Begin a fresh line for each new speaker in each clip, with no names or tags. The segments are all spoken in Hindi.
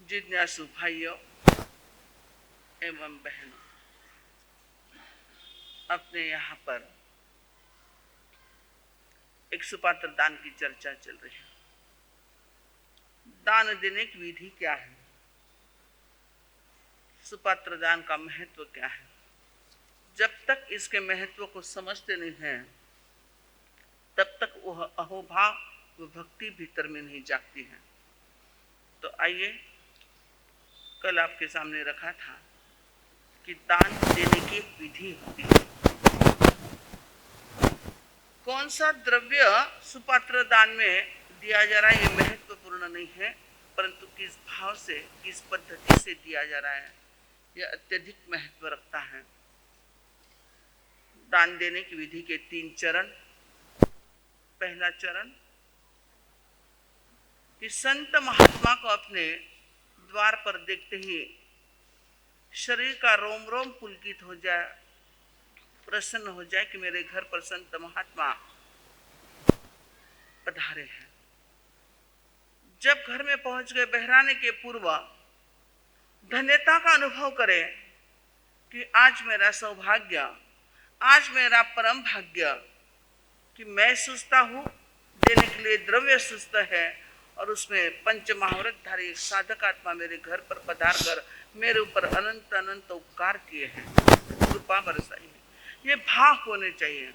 जिज्ञासु भाइयों एवं बहनों, अपने यहाँ पर एक सुपात्र दान की चर्चा चल रही है। दान देने की विधि क्या है, सुपात्र दान का महत्व क्या है। जब तक इसके महत्व को समझते नहीं हैं तब तक वह अहोभाव व भक्ति भीतर में नहीं जागती है। तो आइए, कल आपके सामने रखा था कि दान देने की विधि होती है। कौन सा द्रव्य सुपात्र दान में दिया जा रहा है ये महत्वपूर्ण नहीं है, परंतु किस भाव से, किस पद्धति से दिया जा रहा है यह अत्यधिक महत्व रखता है। दान देने की विधि के 3 चरण। पहला चरण कि संत महात्मा को अपने द्वार पर देखते ही शरीर का रोम रोम पुलकित हो जाए, प्रसन्न हो जाए कि मेरे घर पर संत महात्मा पधारे हैं। जब घर में पहुंच गए बहराने के पूर्व धन्यता का अनुभव करें कि आज मेरा सौभाग्य, आज मेरा परम भाग्य कि मैं सुस्ता हूँ, देने के लिए द्रव्य सुस्त है और उसमें पंच महाव्रतधारी साधक आत्मा मेरे घर पर पधार कर मेरे ऊपर अनंत अनंत उपकार किए हैं, कृपा बरसाई है। ये भाव होने चाहिए।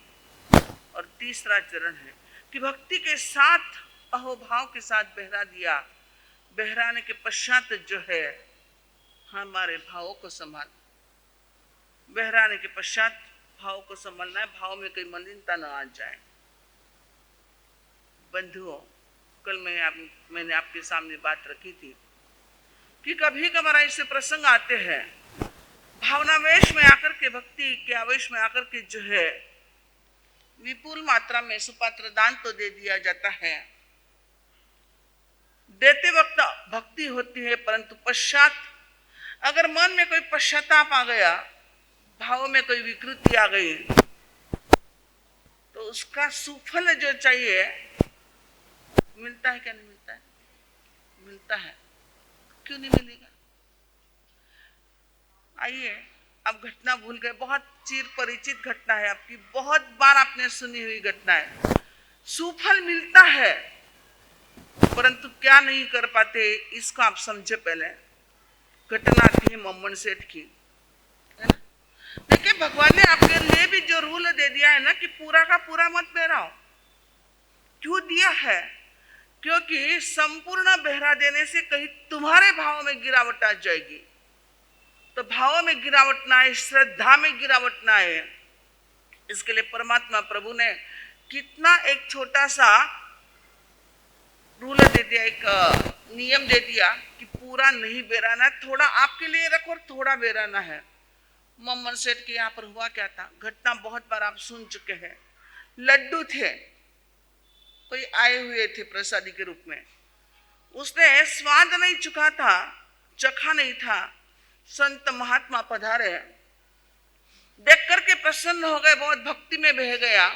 और तीसरा चरण है कि भक्ति के साथ, अहोभाव के साथ बहरा दिया। बहराने के पश्चात जो है हमारे भावों को संभाल, बहराने के पश्चात भाव को संभालना है, भाव में कोई मलिनता न आ जाए। बंधुओं, कल मैंने आपके सामने बात रखी थी कि कभी कभार ऐसे प्रसंग आते हैं, भावनावेश में आकर के, भक्ति के आवेश में आकर के जो है विपुल मात्रा में सुपात्र दान तो दे दिया जाता है। देते वक्त भक्ति होती है, परंतु पश्चात अगर मन में कोई पश्चाताप आ गया, भाव में कोई विकृति आ गई, तो उसका सुफल जो चाहिए मिलता है क्या? नहीं मिलता है? मिलता है। क्यों नहीं मिलेगा? आइए, अब घटना भूल गए, बहुत चिर परिचित घटना है आपकी, बहुत बार आपने सुनी हुई घटना है। सुफल मिलता है परंतु क्या नहीं कर पाते, इसको आप समझे। पहले घटना थी मम्मन सेठ की, है ना। देखिए, भगवान ने आपके लिए भी जो रूल दे दिया है ना कि पूरा का पूरा मत बहराओ। क्यों दिया है? क्योंकि संपूर्ण बहरा देने से कहीं तुम्हारे भाव में गिरावट आ जाएगी। तो भाव में गिरावट ना आए, श्रद्धा में गिरावट ना आए, इसके लिए परमात्मा प्रभु ने कितना एक छोटा सा रूल दे दिया, एक नियम दे दिया कि पूरा नहीं बेराना, थोड़ा आपके लिए रखो और थोड़ा बेराना है। मम्मन सेठ के यहाँ पर हुआ क्या था, घटना बहुत बार आप सुन चुके हैं। लड्डू थे, कोई आए हुए थे प्रसादी के रूप में, उसने स्वाद नहीं चखा नहीं था। संत महात्मा पधारे, देख करके प्रसन्न हो गए, बहुत भक्ति में बह गया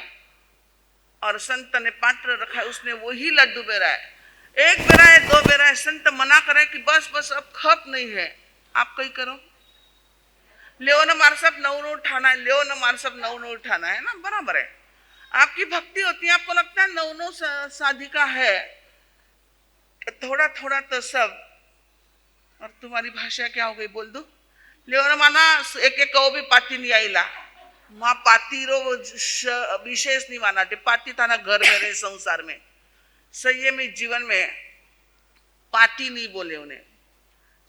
और संत ने पात्र रखा है, उसने वही लड्डू बेराए। एक बेराए, 2 बेराए, संत मना करे कि बस बस अब खप नहीं है। आप कहीं करो, ले न मार सब नौ उठाना है, ले न मार सब नौ उठाना है ना, बराबर है। आपकी भक्ति होती है, आपको लगता है 9 साधिका है, थोड़ा थोड़ा तो सब। और तुम्हारी भाषा क्या हो गई, बोल दो ले माना एक एक कहो भी पाती नहीं आईला, माँ पाती रो विशेष नहीं माना, पाती था ना घर में रहे, संसार में, संयमी जीवन में पाती नहीं बोले उन्हें।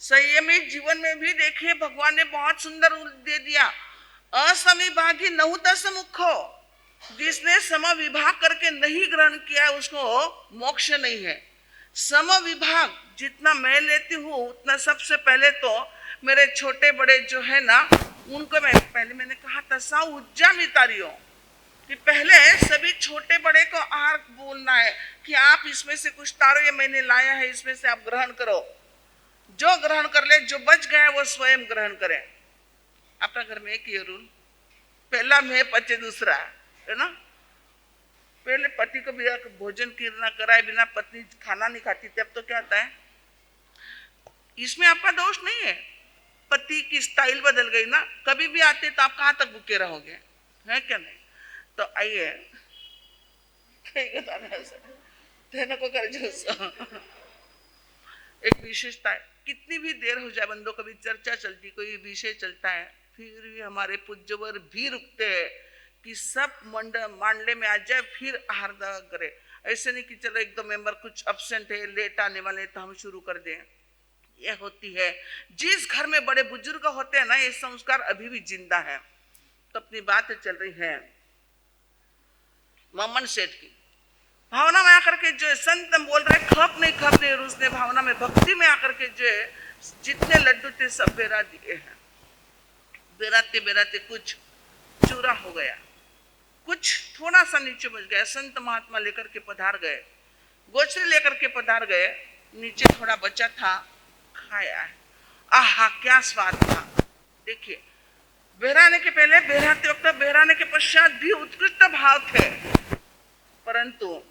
संयमी जीवन में भी देखिए भगवान ने बहुत सुंदर दे दिया, असमिभागी नहुतस मुखो, जिसने सम विभाग करके नहीं ग्रहण किया है उसको मोक्ष नहीं है। सम विभाग जितना मैं लेती हूँ उतना सबसे पहले तो मेरे छोटे बड़े जो है ना उनको मैंने कहा था सा उज्जा मितारियों कि पहले सभी छोटे बड़े को आहार बोलना है कि आप इसमें से कुछ तारो, ये मैंने लाया है, इसमें से आप ग्रहण करो। जो ग्रहण कर ले, जो बच गए वो स्वयं ग्रहण करें। अपना घर में एक ये रूल, पहला मैं पचे दूसरा, है ना। पहले पति को भी भोजन करना कराए बिना पत्नी खाना नहीं खाती थी, अब तो क्या होता है, इसमें आपका दोष नहीं है, पति की स्टाइल बदल गई ना, कभी भी आते तो आप कहाँ तक भूखे रहोगे, है क्या नहीं। तो आइए एक विशेषता है, कितनी भी देर हो जाए बंदों, कभी चर्चा चलती, कोई विषय चलता है, फिर भी हमारे पूज्यवर भी रुकते हैं कि सब मांडले में आ जाए फिर आहार करे। ऐसे नहीं कि चलो एक दो मेंबर कुछ अब्सेंट है, लेट आने वाले तो हम शुरू कर दें। यह होती है जिस घर में बड़े बुजुर्ग होते हैं ना, ये संस्कार अभी भी जिंदा है। तो अपनी बात चल रही है मम्मन सेठ की, भावना में आकर के जो है संत बोल रहे खप नहीं और उसने भावना में भक्ति में आकर के जो है जितने लड्डू थे सब बेरा दिए हैं। बेराते बेराते कुछ चूरा हो गया, कुछ थोड़ा सा नीचे बच गया। संत महात्मा लेकर के पधार गए, गोचरी लेकर के पधार गए, नीचे थोड़ा बचा था, खाया है। आहा क्या स्वाद था। देखिए बेहराने के पहले, बेहराते वक्त, बेहराने के पश्चात भी उत्कृष्ट भाव थे, परंतु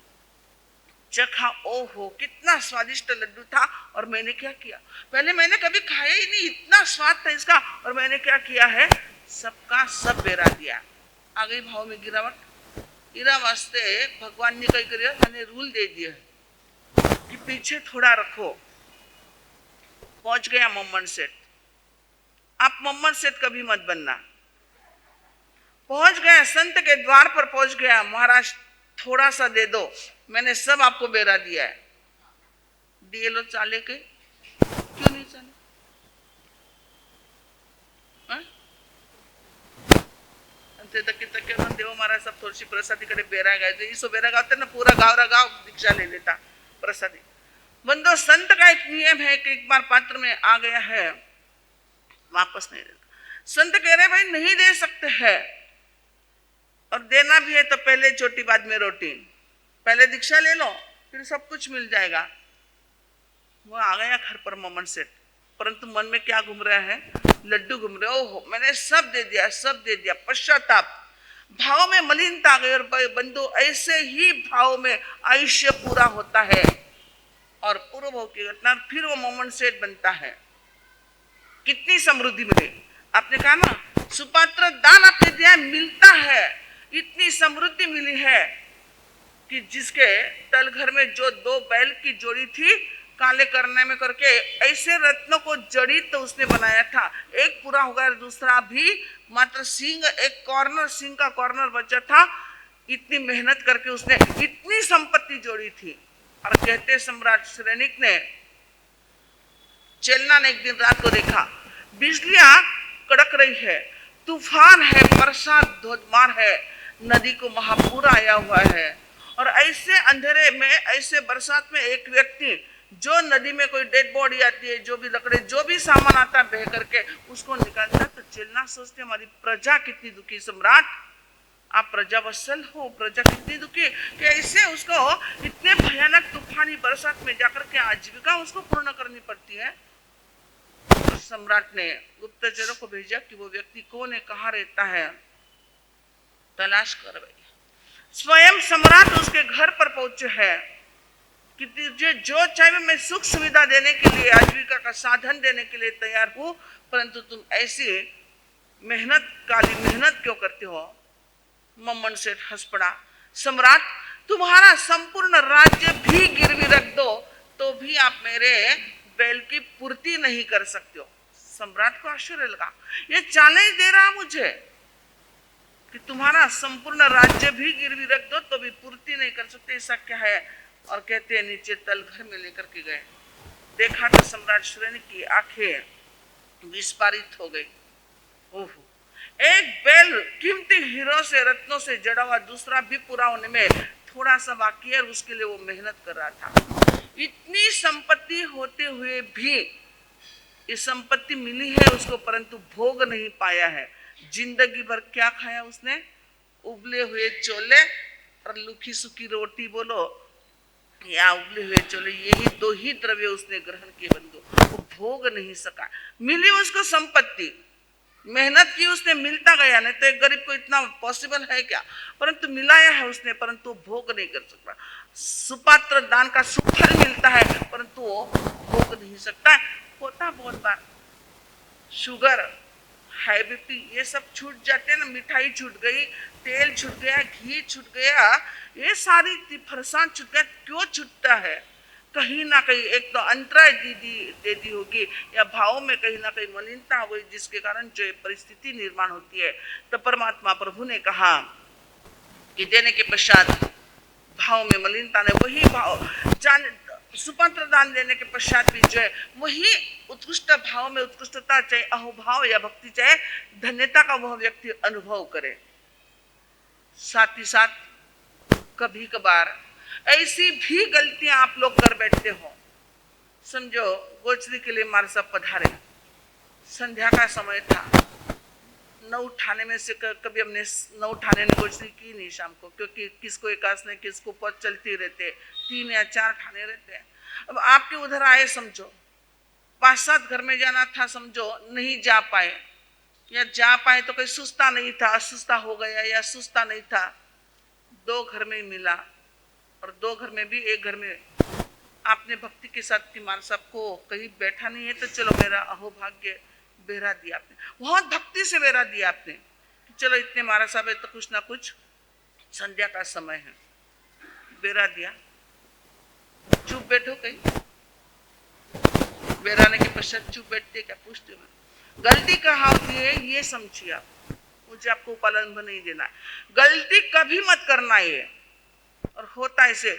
चखा, ओहो कितना स्वादिष्ट लड्डू था। और मैंने क्या किया, पहले मैंने कभी खाया ही नहीं, इतना स्वाद था इसका, और मैंने क्या किया है, सबका सब बेरा दिया। आ गई भाव में गिरावट। इरा वास्ते भगवान ने कही करिए, मैंने रूल दे दिया कि पीछे थोड़ा रखो। पहुंच गया मम्मन सेठ। आप मम्मन सेठ कभी मत बनना। पहुंच गया, संत के द्वार पर पहुंच गया, महाराज थोड़ा सा दे दो, मैंने सब आपको बेरा दिया है। दिए लो चाले के, क्यों नहीं चाले? देव महाराज सब थोड़ी सी प्रसादी करे बेरा गए, इसो बेरा गाते ना पूरा गाँव दीक्षा ले लेता प्रसादी। बंदो संत का एक नियम है कि एक बार पात्र में आ गया है वापस नहीं देता। संत कह रहे भाई नहीं दे सकते हैं, और देना भी है तो पहले चोटी बाद में रोटी, पहले दीक्षा ले लो फिर सब कुछ मिल जाएगा। वो आ गया घर पर मम्मन सेठ, परंतु मन में क्या घूम रहा है, लड्डू घूम रहे। ओहो मैंने सब दे दिया, सब दे दिया। पश्चाताप, भाव में मलिनता आ गई। और बंधु ऐसे ही भाव में आयुष्य पूरा होता है और पूर्व भाव की घटना, फिर वो मम्मन सेठ बनता है। कितनी समृद्धि मिली। आपने कहा ना सुपात्र दान आपने दिया, मिलता है। इतनी समृद्धि मिली है कि जिसके तल घर में जो दो बैल की जोड़ी थी, काले करने में करके ऐसे रत्नों को जड़ित तो उसने बनाया था। एक पूरा हो गया, दूसरा भी मात्र सींग, एक कॉर्नर, सींग का कॉर्नर बचा था। इतनी मेहनत करके उसने इतनी संपत्ति जोड़ी थी। और कहते सम्राट श्रेनिक ने, चेलना ने एक दिन रात को देखा, बिजलियां कड़क रही है, तूफान है, बरसात धोधमार है, नदी को महापूर आया हुआ है। और ऐसे अंधेरे में, ऐसे बरसात में एक व्यक्ति जो नदी में कोई डेड बॉडी आती है, जो भी लकड़े, जो भी सामान आता है बह करके उसको निकालता। तो चेलना सोचते हमारी प्रजा कितनी दुखी। सम्राट आप प्रजा वत्सल हो, प्रजा कितनी दुखी कि ऐसे उसको इतने भयानक तूफानी बरसात में जाकर के आजीविका उसको पूर्ण करनी पड़ती है। सम्राट ने गुप्तचरों को भेजा कि वो व्यक्ति कौन है, कहाँ रहता है, तलाश करवाई। स्वयं सम्राट उसके घर पर पहुंचे हैं कि तुझे जो चाहिए मैं सुख सुविधा देने के लिए, आजीविका का साधन देने के लिए तैयार हूं, परंतु तुम ऐसी मेहनत, काली मेहनत क्यों करते हो। मम्मन सेठ हंस पड़ा। सम्राट तुम्हारा संपूर्ण राज्य भी गिरवी रख दो तो भी आप मेरे बैल की पूर्ति नहीं कर सकते हो। सम्राट को आश्चर्य लगा, ये चैलेंज दे रहा मुझे कि तुम्हारा संपूर्ण राज्य भी गिरवी रख दो तो भी पूर्ति नहीं कर सकते, ऐसा क्या है। और कहते हैं नीचे तल घर में लेकर के गए, देखा तो सम्राट श्रेणी की आंखें विस्फारित हो गई। ओहो, एक बैल कीमती हीरो से, रत्नों से जड़ा हुआ, दूसरा भी पूरा होने में थोड़ा सा बाकी है, उसके लिए वो मेहनत कर रहा था। इतनी संपत्ति होते हुए भी ये संपत्ति मिली है उसको, परंतु भोग नहीं पाया है। जिंदगी भर क्या खाया उसने, उबले हुए चोले और लुखी सुखी रोटी बोलो या उबले हुए चोले, यही दो ही द्रव्य उसने ग्रहण किए बंधु। वो भोग नहीं सका। मिली उसको संपत्ति, मेहनत की उसने, मिलता गया, नहीं तो एक गरीब को इतना पॉसिबल है क्या, परंतु मिलाया है उसने, परंतु भोग नहीं कर सकता। सुपात्र दान का सुफल मिलता है, परंतु वो भोग नहीं सकता है। होता बहुत बार शुगर, हाई बीपी ये सब छूट जाते हैं ना, मिठाई छूट गई, तेल छूट गया, घी छूट गया, ये सारी फरसान छूट गया। क्यों छूटता है? कहीं ना कहीं एक तो अंतराय दे दी होगी, या भाव में कहीं ना कहीं मलिनता हो गई, जिसके कारण जो परिस्थिति निर्माण होती है। तो परमात्मा प्रभु ने कहा कि देने के पश्चात भाव में मलिनता ने वही भाव जान, सुपंत्र दान देने के पश्चात भी जो है वही उत्कृष्ट भाव में उत्कृष्टता, चाहे अहोभाव या भक्ति, चाहे धन्यता का वह व्यक्ति अनुभव करे। साथ ही साथ कभी कभार ऐसी भी गलतियां आप लोग कर बैठते हो। समझो गोचरी के लिए मारे सब पधारे, संध्या का समय था, न उठाने में से कभी हमने न उठाने ने गोचरी की नहीं शाम को, क्योंकि किसको एकादश ने किसको पद चलती रहते, 3 या 4 ठाने रहते हैं। अब आपके उधर आए, समझो 5-7 घर में जाना था, समझो नहीं जा पाए, या जा पाए तो कोई सुस्ता नहीं था, असुस्ता हो गया, या सुस्ता नहीं था, 2 घर में मिला, और 2 घर में भी एक घर में आपने भक्ति के साथ तिमार साहब को कहीं बैठा नहीं है, तो चलो मेरा अहोभाग्य बेरा दिया आपने, बहुत भक्ति से बेरा दिया आपने कि चलो इतने महाराज साहब है तो कुछ ना कुछ, संध्या का समय है, बेरा दिया, चुप बैठो, कहीं बेराने के पश्चात चुप बैठते क्या? पूछते हो गलती कहाँ होती है ये समझिए आप, मुझे आपको पालन नहीं देना है, गलती कभी मत करना है। और होता ऐसे,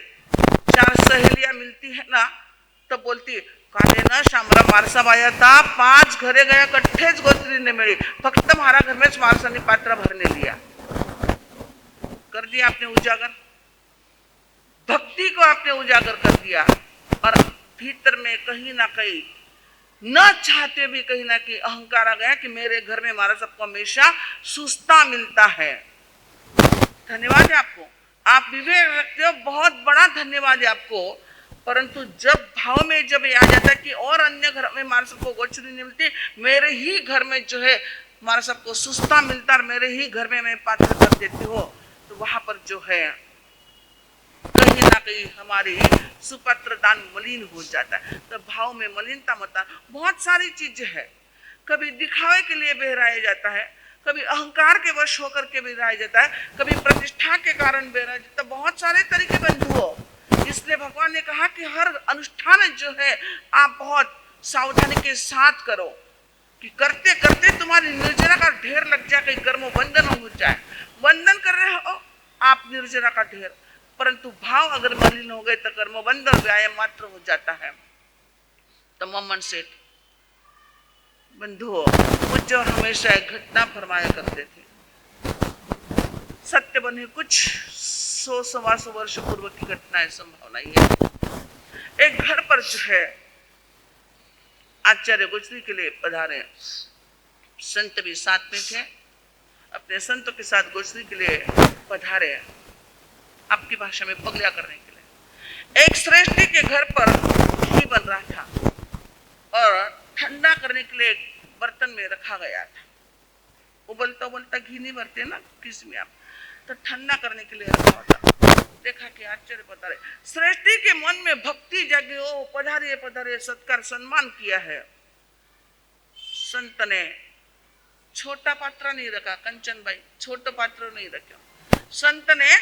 4 सहेलियां मिलती है ना, तो बोलती काले ना शामरा मारसा आया था, 5 घरे गया, कट्ठेच गोत्री ने मिली, फक्त हमारा घर में मारसा ने पात्र भरने लिया। कर दिया आपने उजागर, भक्ति को आपने उजागर कर दिया, और भीतर में कहीं ना कहीं न चाहते भी कहीं ना कहीं अहंकार आ गया कि मेरे घर में हमारा सबको हमेशा सुस्ता मिलता है। धन्यवाद है आपको, आप विवेक रखते हो, बहुत बड़ा धन्यवाद है आपको। परंतु जब भाव में जब ये आ जाता है कि और अन्य घर में हमारे सबको गोचरी नहीं मिलती, मेरे ही घर में जो है हमारा सबको सुस्ता मिलता, और मेरे ही घर में मैं पात्र कर देती हो, तो वहां पर जो है कहीं ना कहीं हमारी सुपत्र दान मलिन हो जाता है। तो भाव में मलिनता मत, बहुत सारी चीजें है, कभी दिखावे के लिए बहराया जाता है, कभी अहंकार के वश होकर के बहराया जाता है, कभी प्रतिष्ठा के कारण बहराया जाता है, बहुत सारे तरीके बंधुओं। इसलिए भगवान ने कहा कि हर अनुष्ठान जो है आप बहुत सावधानी के साथ करो, कि करते करते तुम्हारी निर्जरा का ढेर लग जाए, कहीं कर्म बंधन हो जाए। बंधन कर रहे हो आप निर्जरा का ढेर, परंतु भाव अगर मलिन हो गए तो कर्म बंधन व्यायाम मात्र हो जाता है। तो मोहम्मद सेठ बंधुओं मुझे हमेशा एक घटना फरमाया करते थे, सत्य बने कुछ 100-125 वर्ष पूर्व की घटना है, संभावना है। एक घर पर जो है आचार्य गोचरी के लिए पधारे, संत भी साथ में थे, अपने संतों के साथ गोचरी के लिए पधारे, आपकी भाषा में पगलिया करने के लिए। एक श्रेष्ठी के घर पर घी बन रहा था, और ठंडा करने के लिए बर्तन में रखा गया था। उबलता उबलता घी नहीं भरते ना किस में आप, तो ठंडा करने के लिए रखा होता। देखा कि आश्चर्य पधारे, श्रेष्ठी के मन में भक्ति जागी, ओ पधारे पधारे, सत्कार सम्मान किया है। संत ने छोटा पात्र नहीं रखा, कंचन भाई छोटा पात्र नहीं रखा, संत ने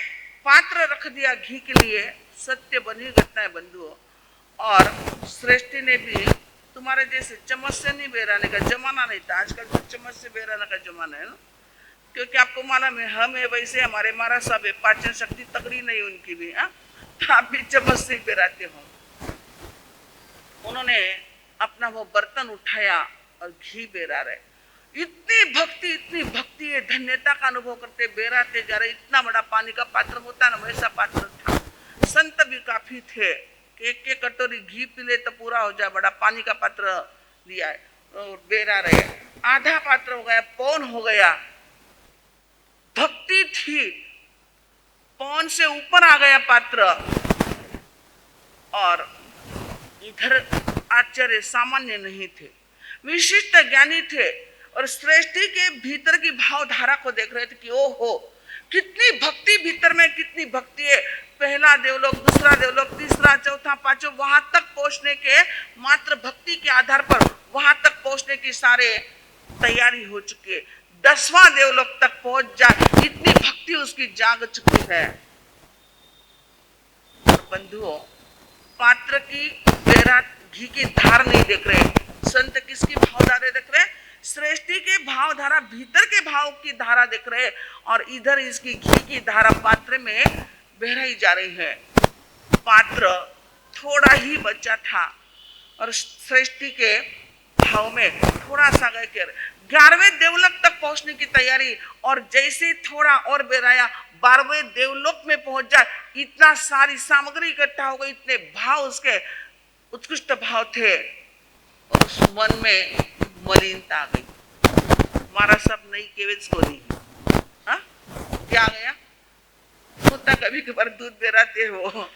पात्र रख दिया घी के लिए। सत्य बनी घटना है बंधुओं। और श्रेष्ठी ने भी तुम्हारे जैसे चम्मच से नहीं बेराने का जमाना नहीं था, आजकल तो चम्मच से बेराने का जमाना है ना, क्योंकि आपको मालूम है हम है वैसे हमारे महाराज साहब है, पाचन शक्ति तगड़ी नहीं उनकी भी, तो आप भी चम्मच से बेराते हो। उन्होंने अपना वो बर्तन उठाया और घी बेरा रहे, इतनी भक्ति है, धन्यता का अनुभव करते बेराते जा रहे। इतना बड़ा पानी का पात्र होता ना, वैसा पात्र था। संत भी काफी थे, एक कटोरी घी पी ले तो पूरा हो जाए, बड़ा पानी का पात्र लिया है और बेरा रहे। आधा पात्र हो गया, पौन हो गया, भक्ति थी, पौन से ऊपर आ गया पात्र। और इधर आचार्य सामान्य नहीं थे, विशिष्ट ज्ञानी थे, और सृष्टि के भीतर की भावधारा को देख रहे थे कि ओहो कितनी भक्ति भीतर में, कितनी भक्ति है। पहला देवलोक, दूसरा देवलोक, तीसरा, चौथा, पांचवा, वहां तक पहुंचने के मात्र भक्ति के आधार पर वहां तक पहुंचने की सारे तैयारी हो चुकी है। 10वां देवलोक तक पहुंच जाए इतनी भक्ति उसकी जाग चुकी है। बंधुओं, पात्र की बेरा घी की धार नहीं देख रहे, संत किसकी भावधारा देख रहे? सृष्टि के भावधारा, भीतर के भाव की धारा देख रहे, और इधर इसकी घी की धारा पात्र में बहराई जा रही है। पात्र थोड़ा ही बचा था और सृष्टि के भाव में थोड़ा सा गए कर 11वें देवलोक तक पहुंचने की तैयारी, और जैसे थोड़ा और बेराया 12वें देवलोक में पहुंच जाए, इतना सारी सामग्री इकट्ठा हो गई, इतने भाव उसके उत्कृष्ट भाव थे, और उस मन में मलिनता आ गई। हमारा सब नई केवल को नहीं, हाँ क्या गया होता, कभी कभार दूध बेराते हो,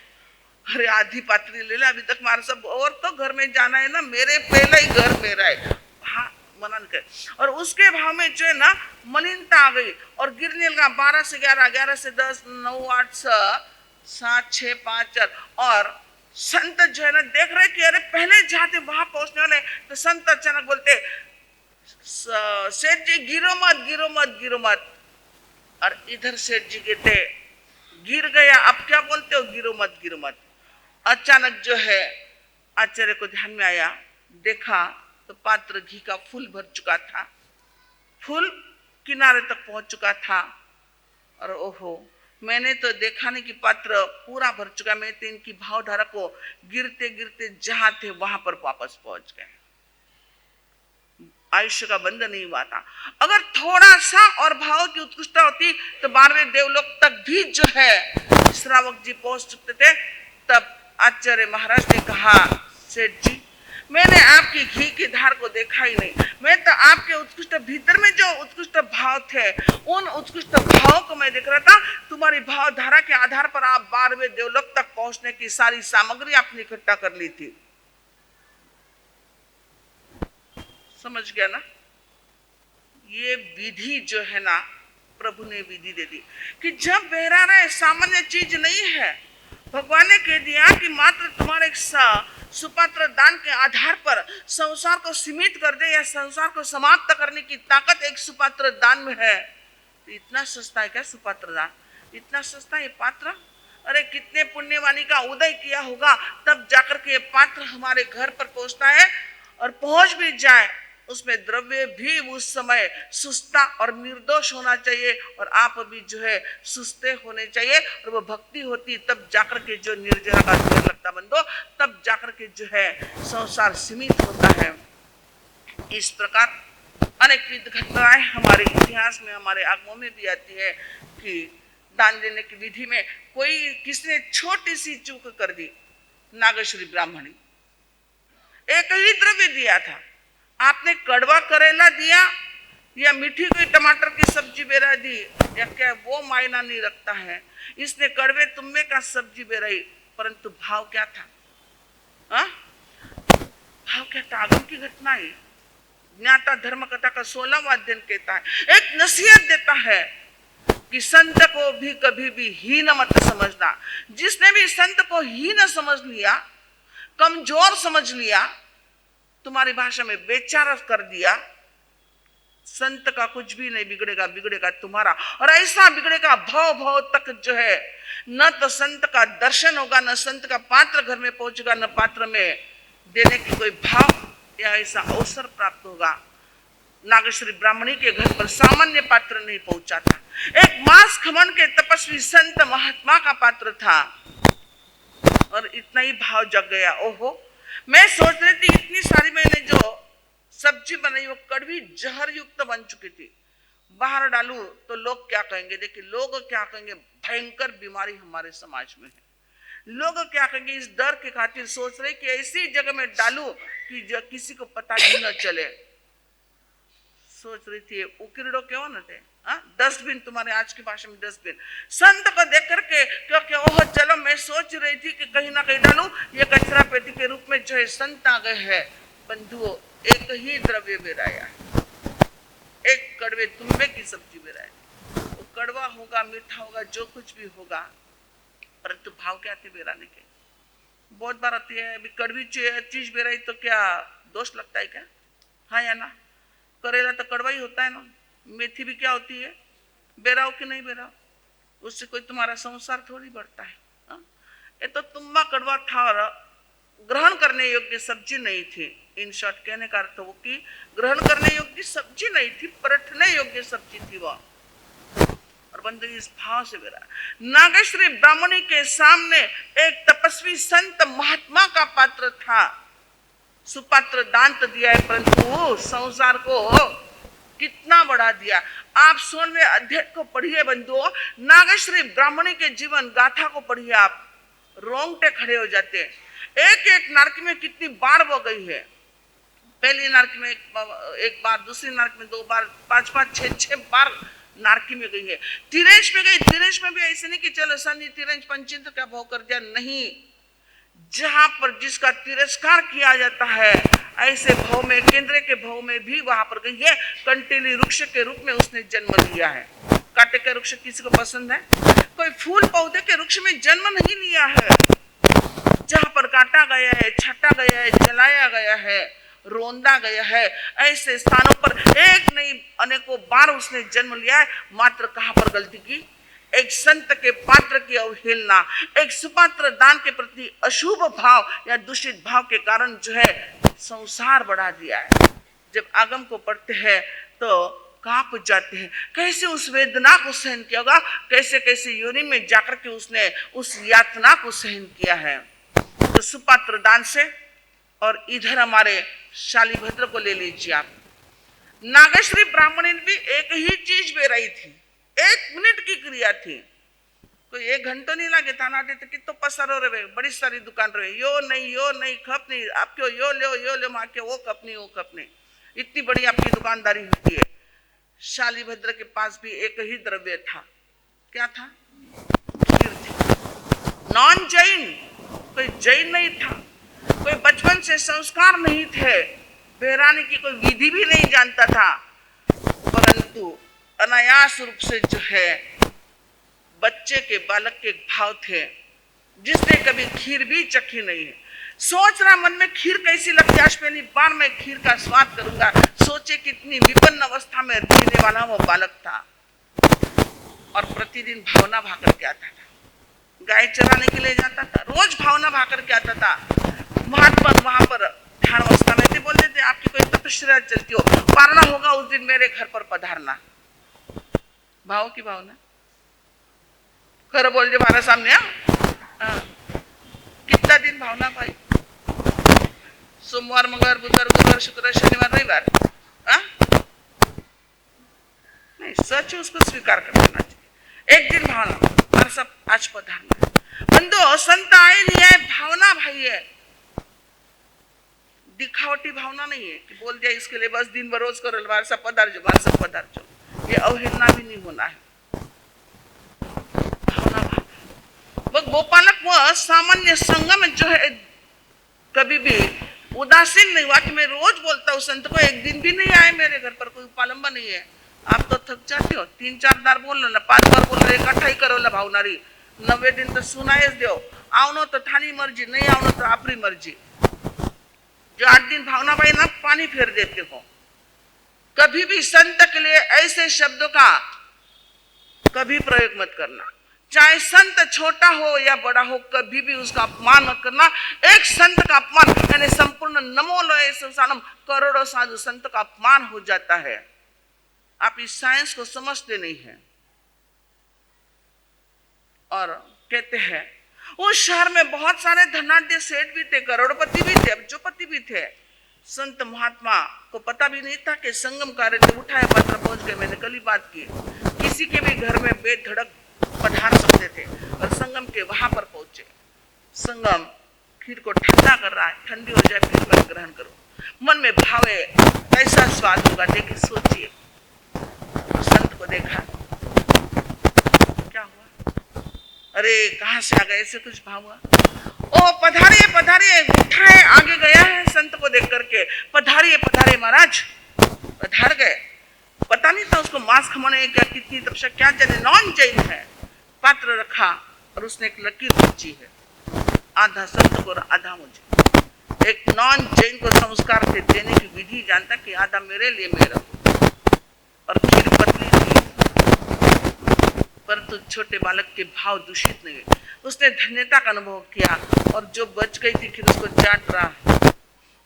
अरे आधी पात्री ले ले, अभी तक हमारा सब, और तो घर में जाना है ना, मेरे पहला ही घर मेरा है, हाँ मनन कर, और उसके भाव में जो है ना मलिनता आ गई, और गिरने लगा 12 से 11, 11 से 10, 9, 8, 7, 6, 5, 4, और संत जो है ना देख रहे कि अरे पहले जाते वहां पहुंचने वाले, तो संत अचानक बोलते सेठ जी गिरो मत, गिरो मत, गिरो मत, और इधर सेठ जी कहते गिर गया, अब क्या बोलते हो, गिरो मत, गिरो मत। अचानक जो है आचार्य को ध्यान में आया, देखा तो पात्र घी का फूल भर चुका था, फूल किनारे तक पहुंच चुका था, और ओहो मैंने तो देखा नहीं कि पात्र पूरा भर चुका, मैं तो इनकी भावधारा को गिरते गिरते जहां थे वहां पर वापस पहुंच गए। आयुष्य का बंधन नहीं हुआ था। अगर थोड़ा सा और भाव की उत्कृष्टता होती तो 12वें देवलोक तक भी जो है श्रावक जी पहुंच चुके थे। तब आचार्य महाराज ने कहा, सेठ जी मैंने आपकी घी की धार को देखा ही नहीं, मैं तो आपके उत्कृष्ट भीतर में जो उत्कृष्ट भाव थे उन उत्कृष्ट भाव को मैं देख रहा था। तुम्हारी भाव धारा के आधार पर आप 12वें देवलोक तक पहुंचने की सारी सामग्री आपने इकट्ठा कर ली थी। समझ गया ना? ये विधि जो है ना, प्रभु ने विधि दे दी कि जब बहरा रहे सामान्य चीज नहीं है। भगवान ने कह दिया कि मात्र तुम्हारे सुपात्र दान के आधार पर संसार को सीमित कर दे या संसार को समाप्त करने की ताकत एक सुपात्र दान में है। तो इतना सस्ता है क्या सुपात्र दान? इतना सस्ता है पात्र? अरे कितने पुण्यवानी का उदय किया होगा तब जाकर के ये पात्र हमारे घर पर पहुंचता है, और पहुंच भी जाए उसमें द्रव्य भी उस समय सुस्ता और निर्दोष होना चाहिए, और आप भी जो है सुस्ते होने चाहिए, और वो भक्ति होती तब जाकर के जो निर्जरा का जोर लगता बंदो, तब जाकर के जो है संसार सीमित होता है। इस प्रकार अनेक घटनाएं हमारे इतिहास में, हमारे आगमों में भी आती है कि दान देने की विधि में कोई किसने छोटी सी चूक कर दी। नागेश्वरी ब्राह्मणी एक ही द्रव्य दिया था, आपने कड़वा करेला दिया या मीठी कोई टमाटर की सब्जी बेरा दी या क्या, वो मायना नहीं रखता है। इसने कड़वे तुम्बे का सब्जी बेराई, परंतु भाव क्या था? हा? भाव क्या था? आगम की घटना है। ज्ञाता धर्म कथा का 16वां अध्ययन कहता है, एक नसीहत देता है कि संत को भी कभी भी हीन मत समझना। जिसने भी संत को हीन समझ लिया, कमजोर समझ लिया, तुम्हारी भाषा में बेचारा कर दिया, संत का कुछ भी नहीं बिगड़ेगा, बिगड़ेगा तुम्हारा। और ऐसा बिगड़ेगा भव भव तक जो है, न तो संत का दर्शन होगा, न संत का पात्र घर में पहुंचेगा, न पात्र में देने की कोई भाव या ऐसा अवसर प्राप्त होगा। नागेश्वरी ब्राह्मणी के घर पर सामान्य पात्र नहीं पहुंचा था, एक मास खमन के तपस्वी संत महात्मा का पात्र था, और इतना ही भाव जग गया। ओहो, मैं सोच रही थी इतनी सारी मैंने जो सब्जी बनाई वो कड़वी जहर युक्त बन चुकी थी, बाहर डालूं तो लोग क्या कहेंगे? देखिए लोग क्या कहेंगे, भयंकर बीमारी हमारे समाज में है। लोग क्या कहेंगे इस डर के खातिर सोच रहे कि ऐसी जगह में डालूं कि जो किसी को पता ही न चले। सोच रही थी उकिरडो क्यों न थे, डस्टबिन, तुम्हारे आज की भाषा में डस्टबिन। संत को देख करके क्योंकि ओह चलो, मैं सोच रही थी कि कहीं ना कहीं डालूं, ये कचरा पेटी के रूप में जो है संत आ गए हैं। बंधुओं, एक ही द्रव्य बेराया, एक कड़वे तुम्बे की सब्जी बेरा है। वो कड़वा होगा, मीठा होगा, जो कुछ भी होगा, परंतु भाव क्या थे बेराने के? बहुत बार आती है, अभी कड़वी चीज बेराई तो क्या दोष लगता है क्या? हाँ या ना? करेला तो कड़वा ही होता है ना। मेथी भी क्या होती है, बेराओ कि नहीं बेराओ, उससे कोई तुम्हारा संसार थोड़ी बढ़ता है। ये तो तुम्बा कड़वा था और ग्रहण करने योग्य सब्जी नहीं थी। इन शॉर्ट कहने का अर्थ वो कि ग्रहण करने योग्य सब्जी नहीं थी, परखने योग्य सब्जी थी वह। और बंदे इस भाव से बेरा। नागेश्वरी ब्राह्मणी के सामने एक तपस्वी संत महात्मा का पात्र था, सुपात्र दान तो दिया है, परंतु संसार को कितना बढ़ा दिया। आप 16वें अध्याय को पढ़िए बंधुओं, नागेश्वरी ब्राह्मणी के जीवन गाथा को पढ़िए, आप रोंगटे खड़े हो जाते हैं। एक एक नारकी में कितनी बार वो गई है। पहली नारकी में एक बार, दूसरी नारकी में 2 बार, 5 6 बार नारकी में गई है। तिरेश में गई, तिरेश में भी ऐसे नहीं कि चलो शनि तिरेश पंचिंत का भाव कर दिया, नहीं। जहां पर जिसका तिरस्कार किया जाता है, ऐसे भाव में, केंद्र के भाव में भी वहां पर गई है। कंटीली वृक्ष के रूप में उसने जन्म लिया है। कांटे के वृक्ष किसी को पसंद है? कोई फूल पौधे के वृक्ष में जन्म नहीं लिया है। जहां पर काटा गया है, छाटा गया है, जलाया गया है, रोंदा गया है, ऐसे स्थानों पर एक नहीं अनेकों बार उसने जन्म लिया है। मात्र कहां पर गलती की? एक संत के पात्र की अवहेलना, एक सुपात्र दान के प्रति अशुभ भाव या दूषित भाव के कारण जो है संसार बढ़ा दिया है। जब आगम को पढ़ते हैं तो कांप जाते हैं, कैसे उस वेदना को सहन किया होगा, कैसे कैसे योनि में जाकर के उसने उस यातना को सहन किया है। तो सुपात्र दान से, और इधर हमारे शालीभद्र को ले लीजिए आप। नागेश्वरी ब्राह्मणी भी एक ही चीज बेराई थी, 1 मिनट की क्रिया थी, कोई 1 घंटा नहीं लगे था। नाटे तो कितो पसारो रहे, बड़ी सारी दुकान रहे, यो नहीं खप नहीं, आपके यो ले माँ के वो कप नहीं, इतनी बड़ी आपकी दुकानदारी होती है। शालीभद्र के पास भी एक ही द्रव्य था, क्या था? खीर थी। नॉन जैन, कोई जैन नहीं था, कोई बचपन से संस्कार नहीं थे, बेराने की कोई विधि भी नहीं जानता था, परंतु अनायास रूप से जो है बच्चे के बालक के भाव थे, जिसने कभी खीर भी चखी नहीं है। सोच रहा मन में खीर कैसी लगती है, आज पहली बार मैं खीर का स्वाद करूंगा। सोचे कितनी विपन्न अवस्था में रहने वाला वो बालक था, और प्रतिदिन भावना भाकर के आता था, गाय चराने के लिए जाता था, रोज भावना भाकर के आता था। महात्मा वहां पर ध्यान अवस्था में थे, बोलते थे आपकी कोई तपस्या चलती हो, पारना होगा उस दिन मेरे घर पर पधारना। भाव की भावना खर बोल दे हमारे सामने। कितना दिन भावना भाई? सोमवार, मंगलवार, बुधवार, गुरुवार, शुक्रवार, शनिवार, रविवार, नहीं, सच उसको स्वीकार कर लेना चाहिए। एक दिन भावना, हमारे सब आज पधारना। बंदो संत आए नहीं है, भावना भाई है, दिखावटी भावना नहीं है कि बोल दिया इसके लिए बस दिन बरोज करो, हमारे सब पधार जो, ये अवहेलना भी नहीं होना है। भावना वो गोपालक वो सामान्य संगम जो है कभी भी उदासीन नहीं हुआ कि मैं रोज बोलता हूँ संत को, एक दिन भी नहीं आए मेरे घर पर, कोई उपालंबा नहीं है। आप तो थक जाते हो, 3-4 बार बोल लो ना, 5 बार बोल रहे, इकट्ठा ही करो ला भावनारी। 90 दिन तो सुनाए दो, आवनो तो थानी मर्जी, नहीं आवनो तो आपरी मर्जी। जो 8 दिन भावना भाई ना पानी फेर देते हो। कभी भी संत के लिए ऐसे शब्दों का कभी प्रयोग मत करना, चाहे संत छोटा हो या बड़ा हो, कभी भी उसका अपमान मत करना। एक संत का अपमान यानी संपूर्ण नमो लोए संसारम करोड़ों साधु संत का अपमान हो जाता है। आप इस साइंस को समझते नहीं हैं। और कहते हैं उस शहर में बहुत सारे धनाढ्य सेठ भी थे, करोड़पति भी थे, अब्जोपति भी थे। संत महात्मा को पता भी नहीं था कि संगम कार्य से उठाए पत्र पहुंच गए। मैंने कल ही बात की, किसी के भी घर में बेधड़क पधार सकते थे, और संगम के वहां पर पहुंचे। संगम खीर को ठंडा कर रहा है, ठंडी हो जाए फिर मैं ग्रहण करो, मन में भावे कैसा स्वाद होगा, देखिए सोचिए। संत को देखा, क्या हुआ? अरे कहां से आ गए, ऐसे कुछ भाव हुआ। ओ पधारिए पधारिए, उठाए आगे गया है संत को देख करके, पधारिए पधारिए महाराज। पधार गए, पता नहीं था उसको मांस खमाने क्या कितनी तपस्या क्या जाने, नॉन जैन है। पात्र रखा और उसने एक लकीर खींची है, आधा संत को और आधा मुझे। एक नॉन जैन को संस्कार के देने की विधि जानता कि आधा मेरे लिए मेरा, और खीर पतली थी परंतु छोटे बालक के भाव दूषित नहीं हुए। उसने धन्यता का अनुभव किया और जो बच गई थी फिर उसको चाट रहा,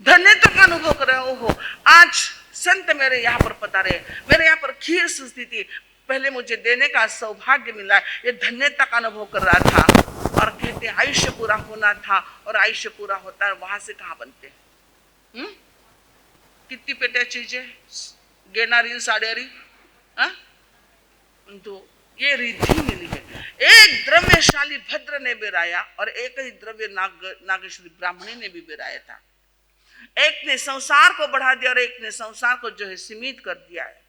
धन्यता का अनुभव कर रहा। ओहो, आज संत मेरे यहाँ पर पधारे, मेरे यहाँ पर खीर सस्ती थी, पहले मुझे देने का सौभाग्य मिला, ये धन्यता का अनुभव कर रहा था। और कहते आयुष्य पूरा होना था, और आयुष्य पूरा होता है वहां से कहाँ बनते हैं? कितनी पेटे चीजें गेनारी साड़ेरी, तो ये रिद्धि मिली है। एक द्रव्यशाली भद्र ने बेराया और एक ही द्रव्य नागेश्वरी ब्राह्मणी ने भी बेराया था। एक ने संसार को बढ़ा दिया और एक ने संसार को जो है सीमित कर दिया है।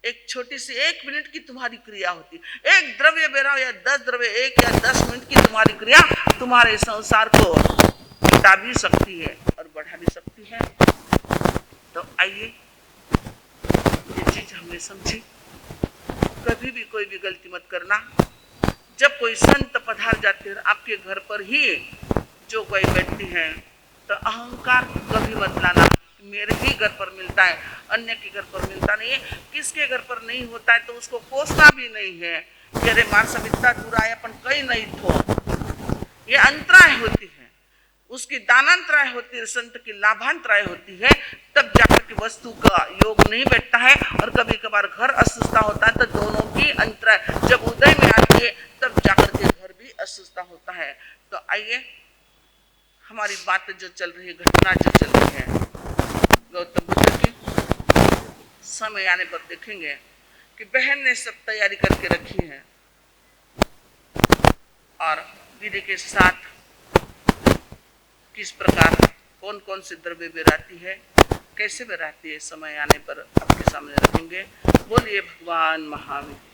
एक छोटी सी 1 मिनट की तुम्हारी क्रिया होती, एक द्रव्य बेराओ या 10 द्रव्य, 1 या 10 मिनट की तुम्हारी क्रिया तुम्हारे संसार को मिटा भी सकती है और बढ़ा भी सकती है। तो आइए ये चीज हमने समझी। कभी भी कोई भी गलती मत करना। जब कोई संत पधार जाते हैं आपके घर पर ही जो कोई बैठती है, तो अहंकार कभी मत लाना, मेरे ही घर पर मिलता है, अन्य के घर पर मिलता नहीं है। किसके घर पर नहीं होता है तो उसको कोसना भी नहीं है कि अरे मानस इतना दूर आया अपन कहीं नहीं थो। ये अंतराय होती है, उसकी दानांतराय होती है, संत की लाभांतराय होती है, तब जाकर के वस्तु का योग नहीं बैठता है। और कभी कभार घर अस्वस्थता होता है तो दोनों की अंतराय जब उदय में आती है तब जाकर के घर भी अस्वस्थता होता है। तो आइए हमारी बात जो चल रही है, घटना जो चल रही है गौतम बुद्ध की, समय आने पर देखेंगे कि बहन ने सब तैयारी करके रखी है और विधि के साथ किस प्रकार कौन कौन से द्रव्य बेराती है, कैसे बेराती है, समय आने पर आपके सामने रखेंगे। बोलिए भगवान महावीर।